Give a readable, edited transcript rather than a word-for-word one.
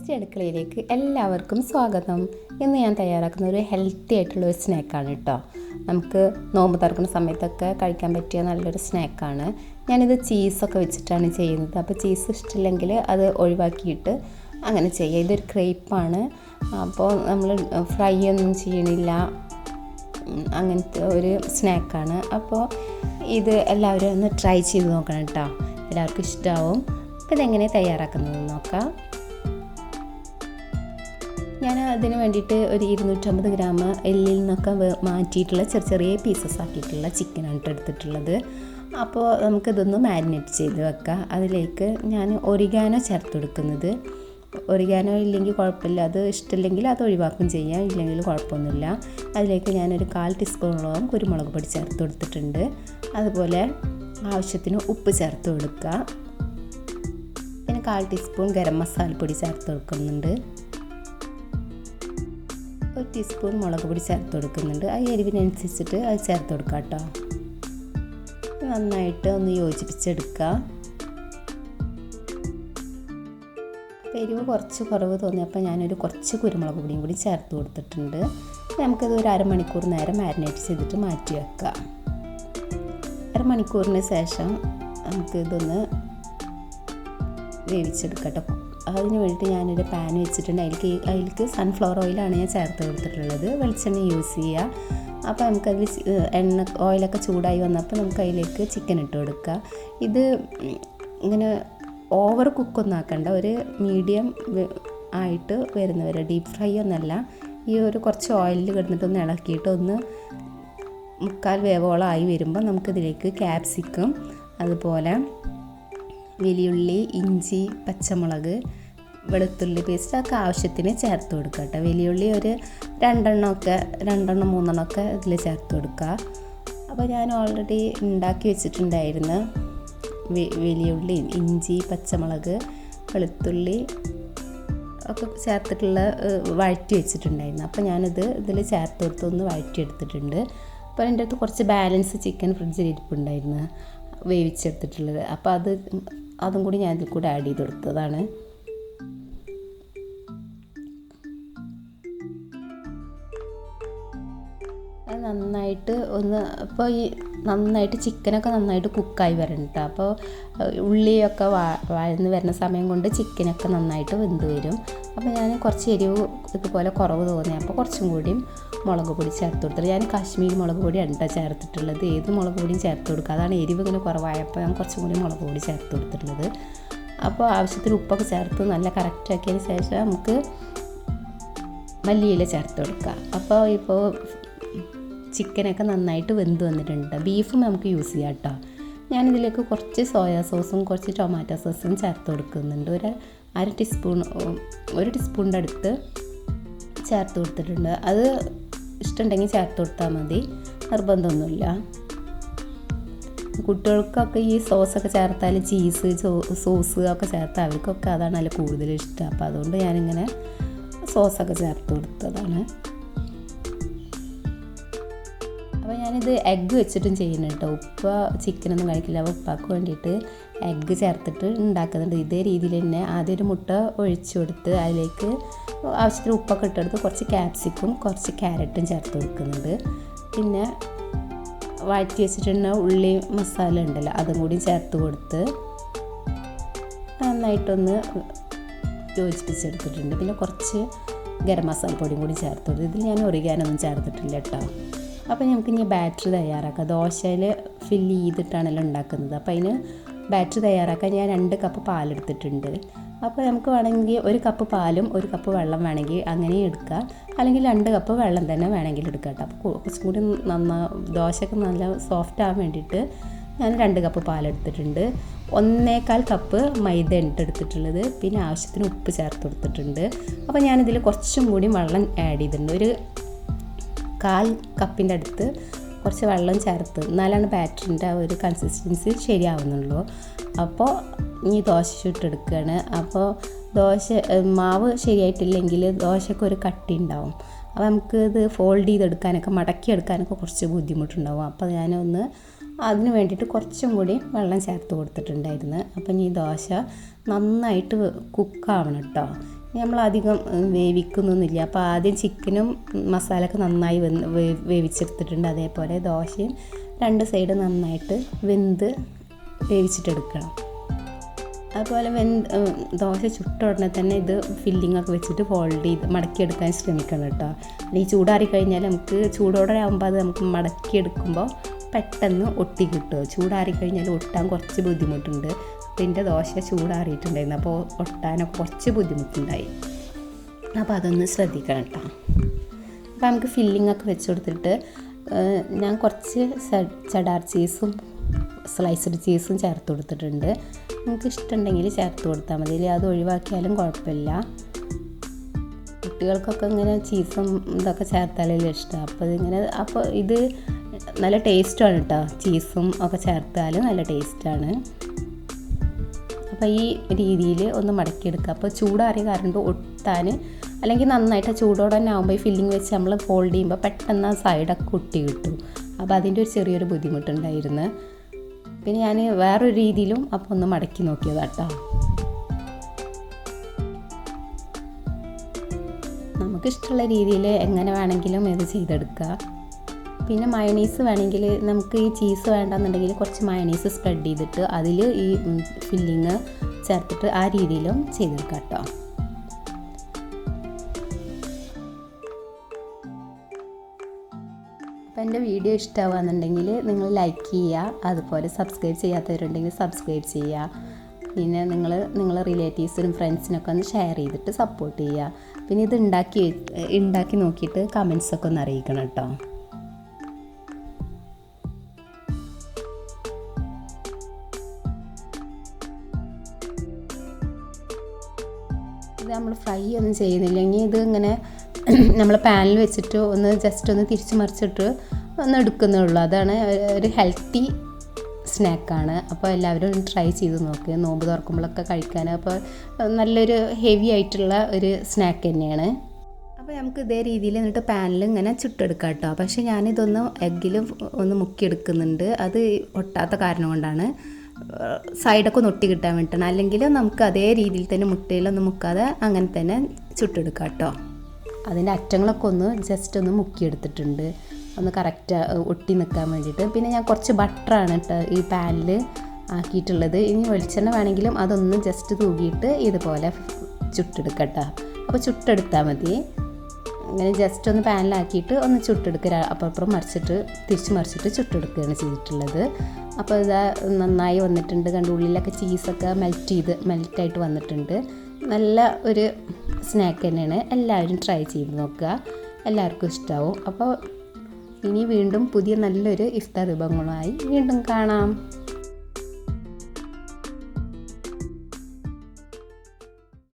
Tasty അടുക്കളയിലേക്ക് എല്ലാവർക്കും സ്വാഗതം. ഇന്ന് ഞാൻ തയ്യാറാക്കുന്ന ഒരു ഹെൽത്തി ആയിട്ടുള്ള ഒരു സ്നാക്കാണ് കേട്ടോ. നമുക്ക് നോമ്പ് തുറക്കുന്ന സമയത്തൊക്കെ കഴിക്കാൻ പറ്റിയ നല്ലൊരു സ്നാക്കാണ്. ഞാനിത് ചീസൊക്കെ വെച്ചിട്ടാണ് ചെയ്യുന്നത്. അപ്പോൾ ചീസ് ഇഷ്ടമില്ലെങ്കിൽ അത് ഒഴിവാക്കിയിട്ട് അങ്ങനെ ചെയ്യുക. ഇതൊരു ക്രേപ്പാണ്. അപ്പോൾ നമ്മൾ ഫ്രൈ ഒന്നും ചെയ്യണില്ല, അങ്ങനത്തെ ഒരു സ്നാക്കാണ്. അപ്പോൾ ഇത് എല്ലാവരും ഒന്ന് ട്രൈ ചെയ്ത് നോക്കണം കേട്ടോ. എല്ലാവർക്കും ഇഷ്ടമാവും. അപ്പോൾ ഇതെങ്ങനെ തയ്യാറാക്കുന്നത് നോക്കാം. ഞാൻ അതിന് വേണ്ടിയിട്ട് ഒരു 250 ഗ്രാം എല്ലിൽ നിന്നൊക്കെ മാറ്റിയിട്ടുള്ള ചെറിയ പീസസ് ആക്കിയിട്ടുള്ള ചിക്കനാണ് എടുത്തിട്ടുള്ളത്. അപ്പോൾ നമുക്കിതൊന്ന് മാരിനേറ്റ് ചെയ്ത് വെക്കാം. അതിലേക്ക് ഞാൻ ഒറിഗാനോ ചേർത്ത് കൊടുക്കുന്നത്. ഒറിഗാനോ ഇല്ലെങ്കിൽ കുഴപ്പമില്ല, അത് ഇഷ്ടമില്ലെങ്കിൽ അത് ഒഴിവാക്കും ചെയ്യാം, ഇല്ലെങ്കിൽ കുഴപ്പമൊന്നുമില്ല. അതിലേക്ക് ഞാനൊരു 1/4 ടീസ്പൂണോളം കുരുമുളക് പൊടി ചേർത്ത് കൊടുത്തിട്ടുണ്ട്. അതുപോലെ ആവശ്യത്തിന് ഉപ്പ് ചേർത്ത് കൊടുക്കുക. പിന്നെ 1/4 ടീസ്പൂൺ ഗരം മസാലപ്പൊടി ചേർത്ത് കൊടുക്കുന്നുണ്ട്. 1 ടീസ്പൂൺ മുളക് പൊടി ചേർത്ത് കൊടുക്കുന്നുണ്ട്. ആ എരിവിനനുസരിച്ചിട്ട് അത് ചേർത്ത് കൊടുക്കുക കേട്ടോ. നന്നായിട്ട് ഒന്ന് യോജിപ്പിച്ചെടുക്കുക. എരിവ് കുറച്ച് കുറവ് തോന്നിയപ്പോൾ ഞാനൊരു കുറച്ച് കുരുമുളക് പൊടിയും കൂടി ചേർത്ത് കൊടുത്തിട്ടുണ്ട്. നമുക്കത് ഒരു അരമണിക്കൂർ നേരം മാരിനേറ്റ് ചെയ്തിട്ട് മാറ്റി വെക്കാം. അരമണിക്കൂറിന് ശേഷം നമുക്കിതൊന്ന് വേവിച്ചെടുക്കട്ടോ. അതിന് വേണ്ടിയിട്ട് ഞാനൊരു പാൻ വെച്ചിട്ടുണ്ട്. അതിലേക്ക് സൺഫ്ലവർ ഓയിലാണ് ഞാൻ ചേർത്ത് കൊടുത്തിട്ടുള്ളത്. വെളിച്ചെണ്ണ യൂസ് ചെയ്യുക. അപ്പോൾ നമുക്കതിൽ ഓയിലൊക്കെ ചൂടായി വന്നപ്പോൾ നമുക്ക് അതിലേക്ക് ചിക്കൻ ഇട്ട് കൊടുക്കുക. ഇത് ഇങ്ങനെ ഓവർ കുക്കൊന്നും ആക്കണ്ട, ഒരു മീഡിയം ആയിട്ട് വരുന്നവരെ, ഡീപ്പ് ഫ്രൈ ഒന്നല്ല. ഈ ഒരു കുറച്ച് ഓയിലിൽ കിടന്നിട്ടൊന്ന് ഇളക്കിയിട്ട് ഒന്ന് 3/4 വേവോളം ആയി വരുമ്പോൾ നമുക്കിതിലേക്ക് ക്യാപ്സിക്കം, അതുപോലെ വലിയുള്ളി, ഇഞ്ചി, പച്ചമുളക്, വെളുത്തുള്ളി പേസ്റ്റ് ഒക്കെ ആവശ്യത്തിന് ചേർത്ത് കൊടുക്കുക കേട്ടോ. വലിയുള്ളി ഒരു 2 3 ഇതിൽ ചേർത്ത് കൊടുക്കുക. അപ്പോൾ ഞാൻ ഓൾറെഡി ഉണ്ടാക്കി വെച്ചിട്ടുണ്ടായിരുന്നു വലിയുള്ളി, ഇഞ്ചി, പച്ചമുളക്, വെളുത്തുള്ളി ഒക്കെ ചേർത്തിട്ടുള്ള വഴറ്റി വെച്ചിട്ടുണ്ടായിരുന്നു. അപ്പോൾ ഞാനിത് ഇതിൽ ചേർത്ത് കൊടുത്ത് ഒന്ന് വഴറ്റിയെടുത്തിട്ടുണ്ട്. അപ്പോൾ എൻ്റെ അടുത്ത് കുറച്ച് ബാലൻസ് ചിക്കൻ ഫ്രിഡ്ജിൽ ഇരിപ്പുണ്ടായിരുന്നു വേവിച്ചെടുത്തിട്ടുള്ളത്. അപ്പോൾ അതും കൂടി ഞാൻ ഇതിൽ കൂടെ ആഡ് ചെയ്ത് കൊടുത്തതാണ്. നന്നായിട്ട് ഒന്ന് ഇപ്പോൾ നന്നായിട്ട് ചിക്കനൊക്കെ നന്നായിട്ട് കുക്കായി വരണം കേട്ടോ. അപ്പോൾ ഉള്ളിയൊക്കെ വഴന്ന് വരുന്ന സമയം കൊണ്ട് ചിക്കനൊക്കെ നന്നായിട്ട് വെന്ത് വരും. അപ്പോൾ ഞാൻ കുറച്ച് എരിവ് ഇതുപോലെ കുറവ് തോന്നി, അപ്പോൾ കുറച്ചും കൂടിയും മുളക് പൊടി ചേർത്ത് കൊടുത്തിട്ട്, ഞാൻ കാശ്മീരി മുളക് പൊടിയാണ് കേട്ടോ ചേർത്തിട്ടുള്ളത്. ഏത് മുളക് പൊടിയും ചേർത്ത് കൊടുക്കുക. അതാണ് എരിവ് ഇങ്ങനെ കുറവായപ്പോൾ ഞാൻ കുറച്ചും കൂടി മുളക് പൊടി ചേർത്ത് കൊടുത്തിട്ടുള്ളത്. അപ്പോൾ ആവശ്യത്തിന് ഉപ്പൊക്കെ ചേർത്ത് നല്ല കറക്റ്റാക്കിയതിന് ശേഷം നമുക്ക് മല്ലിയില ചേർത്ത് കൊടുക്കുക. അപ്പോൾ ചിക്കനൊക്കെ നന്നായിട്ട് വെന്ത് വന്നിട്ടുണ്ട്. ബീഫും നമുക്ക് യൂസ് ചെയ്യാം കേട്ടോ. ഞാനിതിലേക്ക് കുറച്ച് സോയാ സോസും കുറച്ച് ടൊമാറ്റോ സോസും ചേർത്ത് കൊടുക്കുന്നുണ്ട്. ഒരു ടീസ്പൂണിൻ്റെ അടുത്ത് ചേർത്ത് കൊടുത്തിട്ടുണ്ട്. അത് ഇഷ്ടമുണ്ടെങ്കിൽ ചേർത്ത് കൊടുത്താൽ മതി, നിർബന്ധമൊന്നുമില്ല. കുട്ടികൾക്കൊക്കെ ഈ സോസൊക്കെ ചേർത്താൽ, ചീസ് സോസ് ഒക്കെ ചേർത്താൽ അവർക്കൊക്കെ അതാണ് അതിൽ കൂടുതൽ ഇഷ്ടം. അപ്പോൾ അതുകൊണ്ട് ഞാനിങ്ങനെ സോസൊക്കെ ചേർത്ത് കൊടുത്തതാണ്. അപ്പോൾ ഞാനിത് എഗ്ഗ് വെച്ചിട്ടും ചെയ്യുന്നുണ്ട് കേട്ടോ. ഉപ്പ ചിക്കനൊന്നും കഴിക്കില്ല, അപ്പോൾ ഉപ്പാക്ക് വേണ്ടിയിട്ട് എഗ്ഗ് ചേർത്തിട്ട് ഉണ്ടാക്കുന്നുണ്ട്. ഇതേ രീതിയിൽ തന്നെ ആദ്യം ഒരു മുട്ട ഒഴിച്ചു കൊടുത്ത് അതിലേക്ക് ആവശ്യത്തിന് ഉപ്പൊക്കെ ഇട്ടെടുത്ത് കുറച്ച് ക്യാപ്സിക്കും കുറച്ച് ക്യാരറ്റും ചേർത്ത് കൊടുക്കുന്നുണ്ട്. പിന്നെ വഴറ്റി വെച്ചിട്ടുള്ള ഉള്ളി മസാല ഉണ്ടല്ലോ, അതും കൂടി ചേർത്ത് കൊടുത്ത് നന്നായിട്ടൊന്ന് യോജിപ്പിച്ചെടുത്തിട്ടുണ്ട്. പിന്നെ കുറച്ച് ഗരം മസാല പൊടിയും കൂടി ചേർത്ത് കൊടുത്തു. ഇതിൽ ഞാൻ ഒറിഗാനൊന്നും ചേർത്തിട്ടില്ല കേട്ടോ. അപ്പോൾ നമുക്ക് ഇനി ബാറ്റർ തയ്യാറാക്കാം. ദോശയിൽ ഫില്ല് ചെയ്തിട്ടാണല്ലോ ഉണ്ടാക്കുന്നത്. അപ്പോൾ അതിന് ബാറ്റർ തയ്യാറാക്കാൻ ഞാൻ 2 കപ്പ് പാലെടുത്തിട്ടുണ്ട്. അപ്പോൾ നമുക്ക് വേണമെങ്കിൽ 1 കപ്പ് പാലും 1 കപ്പ് വെള്ളം വേണമെങ്കിൽ അങ്ങനെയും എടുക്കുക, അല്ലെങ്കിൽ 2 കപ്പ് വെള്ളം തന്നെ വേണമെങ്കിൽ എടുക്കാം കേട്ടോ. അപ്പോൾ കുറച്ചും കൂടി ദോശയ്ക്ക് നല്ല സോഫ്റ്റ് ആവാൻ വേണ്ടിയിട്ട് ഞാൻ 2 കപ്പ് പാലെടുത്തിട്ടുണ്ട്. 1/4 കപ്പ് മൈദ എടുത്തിട്ടുള്ളത്. പിന്നെ ആവശ്യത്തിന് ഉപ്പ് ചേർത്ത് കൊടുത്തിട്ടുണ്ട്. അപ്പോൾ ഞാനിതിൽ കുറച്ചും കൂടി വെള്ളം ആഡ് ചെയ്തിട്ടുണ്ട്. ഒരു 1/4 കപ്പിൻ്റെ അടുത്ത് കുറച്ച് വെള്ളം ചേർത്ത്, എന്നാലാണ് ബാറ്ററിൻ്റെ ആ ഒരു കൺസിസ്റ്റൻസി ശരിയാവുന്നുള്ളൂ. അപ്പോൾ ഇനി ദോശ ചുട്ടെടുക്കുകയാണ്. അപ്പോൾ മാവ് ശരിയായിട്ടില്ലെങ്കിൽ ദോശയ്ക്ക് ഒരു കട്ടി ഉണ്ടാവും. അപ്പോൾ നമുക്ക് ഇത് ഫോൾഡ് ചെയ്തെടുക്കാനൊക്കെ മടക്കിയെടുക്കാനൊക്കെ കുറച്ച് ബുദ്ധിമുട്ടുണ്ടാവും. അപ്പോൾ ഞാനൊന്ന് അതിന് വേണ്ടിയിട്ട് കുറച്ചും കൂടി വെള്ളം ചേർത്ത് കൊടുത്തിട്ടുണ്ടായിരുന്നു. അപ്പം ഈ ദോശ നന്നായിട്ട് കുക്കാവണം കേട്ടോ. നമ്മളധികം വേവിക്കുന്നൊന്നുമില്ല. അപ്പോൾ ആദ്യം ചിക്കനും മസാലയൊക്കെ നന്നായി വേവിച്ചെടുത്തിട്ടുണ്ട്. അതേപോലെ ദോശയും 2 സൈഡ് നന്നായിട്ട് വേവിച്ചിട്ടെടുക്കണം. അതുപോലെ ദോശ ചുട്ട ഉടനെ തന്നെ ഇത് ഫില്ലിങ്ങൊക്കെ വെച്ചിട്ട് ഫോൾഡ് ചെയ്ത് മടക്കിയെടുക്കാൻ ശ്രമിക്കണം കേട്ടോ. ഈ ചൂടാറി കഴിഞ്ഞാൽ നമുക്ക് ചൂടോടെ ആകുമ്പോൾ അത് നമുക്ക് മടക്കിയെടുക്കുമ്പോൾ പെട്ടെന്ന് ഒട്ടി കിട്ടും. ചൂടാറി കഴിഞ്ഞാൽ ഒട്ടാൻ കുറച്ച് ബുദ്ധിമുട്ടുണ്ട്. അപ്പോൾ എൻ്റെ ദോശ ചൂടാറിയിട്ടുണ്ടായിരുന്നു, അപ്പോൾ ഒട്ടാനൊക്കെ കുറച്ച് ബുദ്ധിമുട്ടുണ്ടായി. അപ്പോൾ അതൊന്ന് ശ്രദ്ധിക്കണം കേട്ടോ. അപ്പോൾ നമുക്ക് ഫില്ലിങ്ങൊക്കെ വെച്ച് കൊടുത്തിട്ട് ഞാൻ കുറച്ച് ചഡാർ ചീസും സ്ലൈസ്ഡ് ചീസും ചേർത്ത് കൊടുത്തിട്ടുണ്ട്. നിങ്ങൾക്ക് ഇഷ്ടമുണ്ടെങ്കിൽ ചേർത്ത് കൊടുത്താൽ മതി, അത് ഒഴിവാക്കിയാലും കുഴപ്പമില്ല. കുട്ടികൾക്കൊക്കെ ഇങ്ങനെ ചീസും ഇതൊക്കെ ചേർത്താലേ ഇഷ്ടം. അപ്പോൾ ഇത് നല്ല ടേസ്റ്റാണ് കേട്ടോ. ചീസും ഒക്കെ ചേർത്താൽ നല്ല ടേസ്റ്റാണ്. അപ്പോൾ ഈ രീതിയിൽ ഒന്ന് മടക്കിയെടുക്കുക. അപ്പോൾ ചൂടാറിയ കാരണം ഒട്ടാൻ അല്ലെങ്കിൽ നന്നായിട്ട് ചൂടോടെ തന്നെ ആകുമ്പോൾ ഈ ഫില്ലിങ് വെച്ച് നമ്മൾ ഫോൾഡ് ചെയ്യുമ്പോൾ പെട്ടെന്ന് ആ സൈഡൊക്കെ ഒട്ടി കിട്ടും. അപ്പോൾ അതിൻ്റെ ഒരു ചെറിയൊരു ബുദ്ധിമുട്ടുണ്ടായിരുന്നു. പിന്നെ ഞാൻ വേറൊരു രീതിയിലും അപ്പോൾ ഒന്ന് മടക്കി നോക്കിയതാട്ടോ. നമുക്കിഷ്ടമുള്ള രീതിയിൽ എങ്ങനെ വേണമെങ്കിലും ഇത് ചെയ്തെടുക്കുക. പിന്നെ മയണീസ് വേണമെങ്കിൽ നമുക്ക് ഈ ചീസ് വേണ്ടെന്നുണ്ടെങ്കിൽ കുറച്ച് മയണീസ് സ്പ്രെഡ് ചെയ്തിട്ട് അതിൽ ഈ ഫില്ലിങ് ചേർത്തിട്ട് ആ രീതിയിലും ചെയ്തെടുക്കാം കേട്ടോ. അപ്പോൾ എൻ്റെ വീഡിയോ ഇഷ്ടമാകുന്നുണ്ടെങ്കിൽ നിങ്ങൾ ലൈക്ക് ചെയ്യുക. അതുപോലെ സബ്സ്ക്രൈബ് ചെയ്യാത്തവരുണ്ടെങ്കിൽ സബ്സ്ക്രൈബ് ചെയ്യുക. പിന്നെ നിങ്ങളെ റിലേറ്റീവ്സിനും ഫ്രണ്ട്സിനൊക്കെ ഒന്ന് ഷെയർ ചെയ്തിട്ട് സപ്പോർട്ട് ചെയ്യുക. പിന്നെ ഇത് ഉണ്ടാക്കി നോക്കിയിട്ട് കമൻസൊക്കെ ഒന്ന് അറിയിക്കണം കേട്ടോ. ഇത് നമ്മൾ ഫ്രൈ ഒന്നും ചെയ്യുന്നില്ലെങ്കിൽ ഇത് ഇങ്ങനെ നമ്മൾ പാനിൽ വെച്ചിട്ട് ജസ്റ്റ് ഒന്ന് തിരിച്ച് മറിച്ചിട്ട് ഒന്ന് എടുക്കുന്നുള്ളൂ. അതാണ് ഒരു ഹെൽത്തി സ്നാക്കാണ്. അപ്പോൾ എല്ലാവരും ട്രൈ ചെയ്ത് നോക്കുക, നോമ്പ് തുറക്കുമ്പോഴൊക്കെ കഴിക്കാൻ. അപ്പോൾ നല്ലൊരു ഹെവി ആയിട്ടുള്ള ഒരു സ്നാക്ക് തന്നെയാണ്. അപ്പോൾ നമുക്ക് ഇതേ രീതിയിൽ എന്നിട്ട് പാനിൽ ഇങ്ങനെ ചുട്ടെടുക്കാം കേട്ടോ. പക്ഷേ ഞാനിതൊന്ന് എഗ്ഗിൽ ഒന്ന് മുക്കിയെടുക്കുന്നുണ്ട്. അത് ഒട്ടാത്ത കാരണം കൊണ്ടാണ്, സൈഡൊക്കെ ഒന്ന് ഒട്ടി കിട്ടാൻ വേണ്ടിയിട്ടാണ്. അല്ലെങ്കിൽ നമുക്ക് അതേ രീതിയിൽ തന്നെ മുട്ടയിലൊന്നും മുക്കാതെ അങ്ങനെ തന്നെ ചുട്ടെടുക്കാം കേട്ടോ. അതിൻ്റെ അറ്റങ്ങളൊക്കെ ഒന്ന് ജസ്റ്റ് ഒന്ന് മുക്കിയെടുത്തിട്ടുണ്ട്, ഒന്ന് കറക്റ്റ് ഒട്ടി നിൽക്കാൻ വേണ്ടിയിട്ട്. പിന്നെ ഞാൻ കുറച്ച് ബട്ടറാണ് കേട്ടോ ഈ പാനിൽ ആക്കിയിട്ടുള്ളത്. ഇനി വെളിച്ചെണ്ണ വേണമെങ്കിലും അതൊന്ന് ജസ്റ്റ് തൂകിയിട്ട് ഇതുപോലെ ചുട്ടെടുക്കാം കേട്ടോ. അപ്പോൾ ചുട്ടെടുത്താൽ മതി. അങ്ങനെ ജസ്റ്റ് ഒന്ന് പാനിലാക്കിയിട്ട് ഒന്ന് ചുട്ടെടുക്കുക. അപ്പുറം തിരിച്ച് മറിച്ചിട്ട് ചുട്ടെടുക്കുകയാണ് ചെയ്തിട്ടുള്ളത്. അപ്പോൾ ഇതാ നന്നായി വന്നിട്ടുണ്ട്. ഉള്ളിലൊക്കെ ചീസൊക്കെ മെൽറ്റായിട്ട് വന്നിട്ടുണ്ട്. നല്ല ഒരു സ്നാക്ക് തന്നെയാണ്. എല്ലാവരും ട്രൈ ചെയ്ത് നോക്കുക, എല്ലാവർക്കും ഇഷ്ടമാവും. അപ്പോൾ ഇനി വീണ്ടും പുതിയ നല്ലൊരു ഇഫ്താർ വിഭവങ്ങളുമായി വീണ്ടും കാണാം.